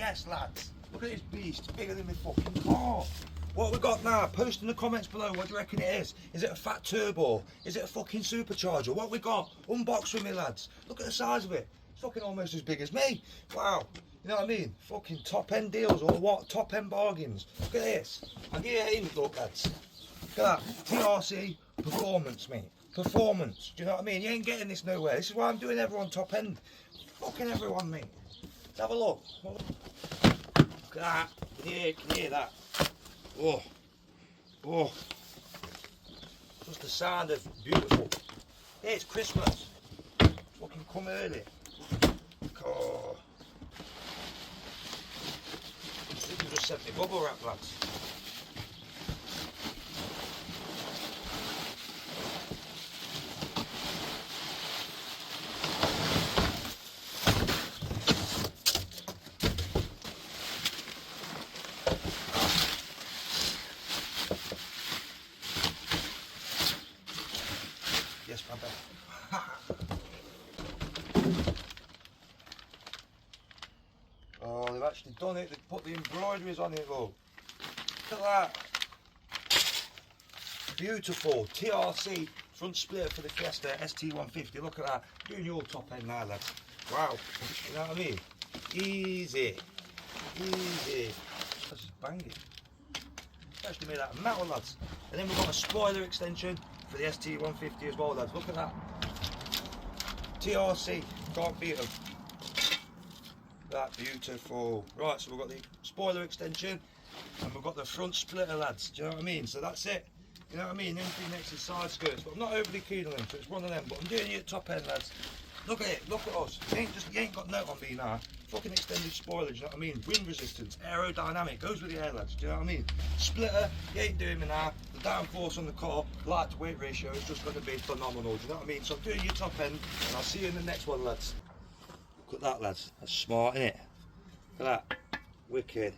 yes, lads. Look at this beast, it's bigger than my fucking car. What we got now? Post in the comments below what do you reckon it is. Is it a fat turbo? Is it a fucking supercharger? What we got? Unbox with me, lads. Look at the size of it. It's fucking almost as big as me. Wow. You know what I mean? Fucking top end deals or what? Top end bargains. Look at this. I'll give you a hint, look, lads. Look at that. TRC performance, mate. Performance. Do you know what I mean? You ain't getting this nowhere. This is why I'm doing everyone top end. Fucking everyone, mate. Let's have a look. Look at that. Can you hear that? Oh. Oh. Just the sound of beautiful. Yeah, it's Christmas. Fucking come early. Oh. You can just sent me bubble wrap, lads. Yes, my bad. Oh, they've actually done it. They've put the embroideries on it, look. Look at that. Beautiful. TRC front splitter for the Fiesta ST150. Look at that. Doing your top end now, lads. Wow. You know what I mean? Easy. Easy. That's just banging. It's actually made out of metal, lads. And then we've got a spoiler extension for the ST150 as well, lads. Look at that. TRC. Can't beat them. That beautiful. Right, so we've got the spoiler extension and we've got the front splitter, lads. Do you know what I mean? So that's it. You know what I mean? Anything next is side skirts, but I'm not overly keen on them, so it's one of them. But I'm doing it at top end, lads. Look at it, look at us. You ain't got note on me now. Fucking extended spoiler, do you know what I mean? Wind resistance, aerodynamic, goes with the air, lads. Do you know what I mean? Splitter, you ain't doing me now. The downforce on the car, light to weight ratio is just going to be phenomenal. Do you know what I mean? So I'm doing your top end, and I'll see you in the next one, lads. Look at that, lads. That's smart, innit? Look at that. Wicked.